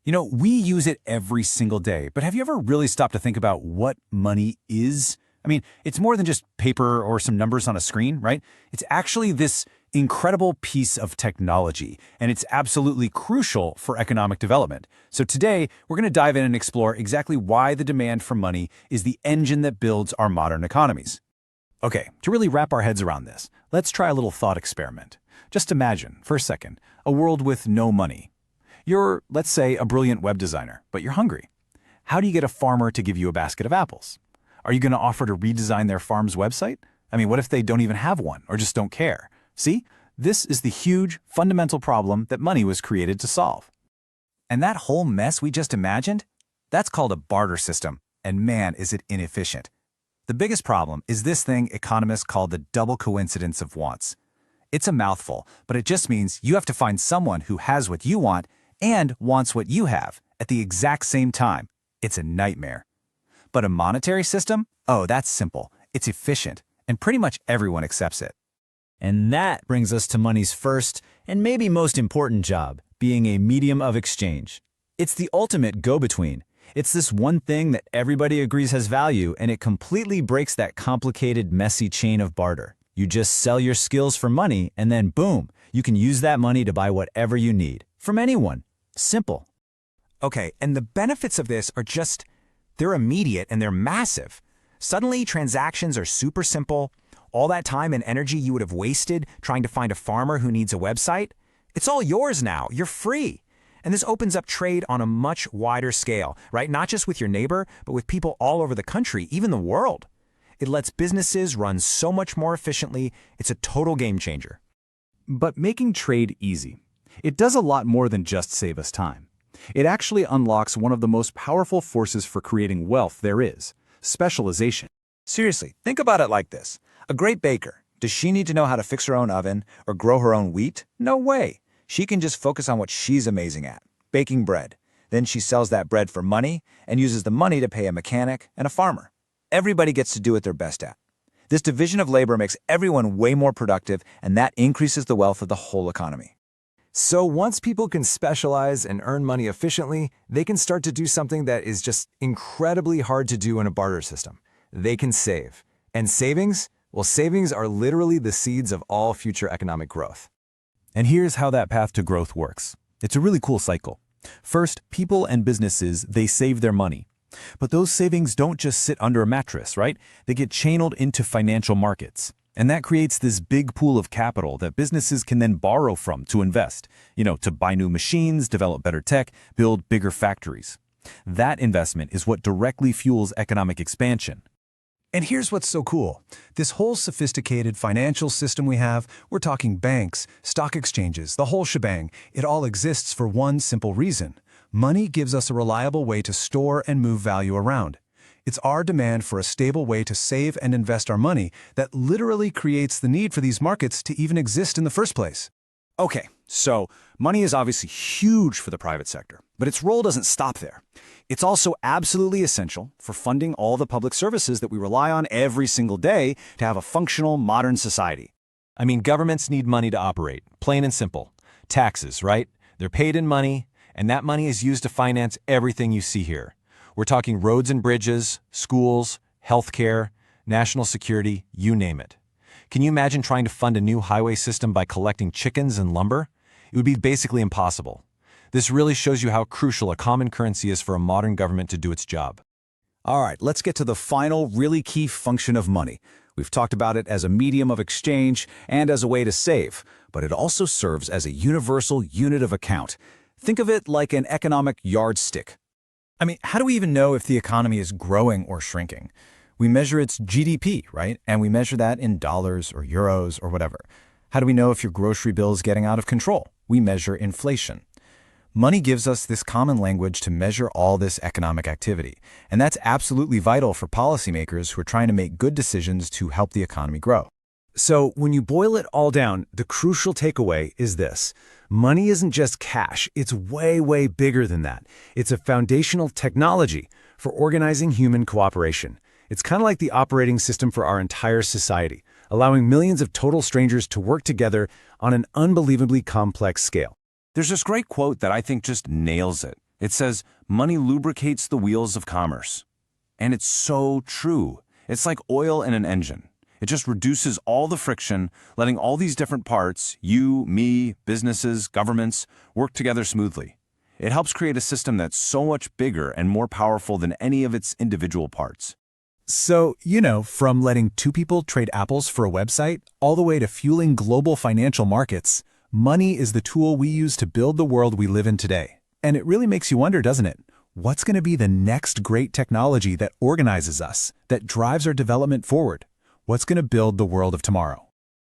You know, we use it every single day, but have you ever really stopped to think about what money is? I mean, it's more than just paper or some numbers on a screen, right? It's actually this incredible piece of technology, and it's absolutely crucial for economic development. So today, we're going to dive in and explore exactly why the demand for money is the engine that builds our modern economies. Okay, to really wrap our heads around this, let's try a little thought experiment. Just imagine, for a second, a world with no money. You're, let's say, a brilliant web designer, but you're hungry. How do you get a farmer to give you a basket of apples? Are you going to offer to redesign their farm's website? I mean, what if they don't even have one or just don't care? See, this is the huge, fundamental problem that money was created to solve. And that whole mess we just imagined? That's called a barter system, and man, is it inefficient. The biggest problem is this thing economists call the double coincidence of wants. It's a mouthful, but it just means you have to find someone who has what you want and wants what you have at the exact same time. It's a nightmare. But a monetary system? Oh, that's simple. It's efficient, and pretty much everyone accepts it. And that brings us to money's first and maybe most important job, being a medium of exchange. It's the ultimate go-between. It's this one thing that everybody agrees has value, and it completely breaks that complicated, messy chain of barter. You just sell your skills for money, and then boom, you can use that money to buy whatever you need. From anyone. Simple. Okay, and the benefits of this are just, they're immediate and they're massive. Suddenly, transactions are super simple. All that time and energy you would have wasted trying to find a farmer who needs a website, it's all yours now. You're free. And this opens up trade on a much wider scale, right? Not just with your neighbor, but with people all over the country, even the world. It lets businesses run so much more efficiently. It's a total game changer. But making trade easy, it does a lot more than just save us time. It actually unlocks one of the most powerful forces for creating wealth there is, specialization. Seriously, think about it like this. A great baker, does she need to know how to fix her own oven or grow her own wheat? No way. She can just focus on what she's amazing at, baking bread. Then she sells that bread for money and uses the money to pay a mechanic and a farmer. Everybody gets to do what they're best at. This division of labor makes everyone way more productive, and that increases the wealth of the whole economy. So once people can specialize and earn money efficiently, they can start to do something that is just incredibly hard to do in a barter system. They can save. And savings? Well, savings are literally the seeds of all future economic growth. And here's how that path to growth works. It's a really cool cycle. First, people and businesses, they save their money. But those savings don't just sit under a mattress, right? They get channeled into financial markets. And that creates this big pool of capital that businesses can then borrow from to invest, to buy new machines, develop better tech, build bigger factories. That investment is what directly fuels economic expansion. And here's what's so cool. This whole sophisticated financial system we have, we're talking banks, stock exchanges, the whole shebang, it all exists for one simple reason. Money gives us a reliable way to store and move value around. It's our demand for a stable way to save and invest our money that literally creates the need for these markets to even exist in the first place. Okay, so money is obviously huge for the private sector, but its role doesn't stop there. It's also absolutely essential for funding all the public services that we rely on every single day to have a functional, modern society. I mean, governments need money to operate, plain and simple. Taxes, right? They're paid in money, and that money is used to finance everything you see here. We're talking roads and bridges, schools, healthcare, national security, you name it. Can you imagine trying to fund a new highway system by collecting chickens and lumber? It would be basically impossible. This really shows you how crucial a common currency is for a modern government to do its job. All right, let's get to the final, really key function of money. We've talked about it as a medium of exchange and as a way to save, but it also serves as a universal unit of account. Think of it like an economic yardstick. I mean, how do we even know if the economy is growing or shrinking? We measure its GDP, right? And we measure that in dollars or euros or whatever. How do we know if your grocery bill is getting out of control? We measure inflation. Money gives us this common language to measure all this economic activity, and that's absolutely vital for policymakers who are trying to make good decisions to help the economy grow. So when you boil it all down, the crucial takeaway is this. Money isn't just cash. It's way, way bigger than that. It's a foundational technology for organizing human cooperation. It's kind of like the operating system for our entire society, allowing millions of total strangers to work together on an unbelievably complex scale. There's this great quote that I think just nails it. It says, money lubricates the wheels of commerce. And it's so true. It's like oil in an engine. It just reduces all the friction, letting all these different parts, you, me, businesses, governments, work together smoothly. It helps create a system that's so much bigger and more powerful than any of its individual parts. So, from letting two people trade apples for a website, all the way to fueling global financial markets, money is the tool we use to build the world we live in today. And it really makes you wonder, doesn't it? What's going to be the next great technology that organizes us, that drives our development forward? What's going to build the world of tomorrow?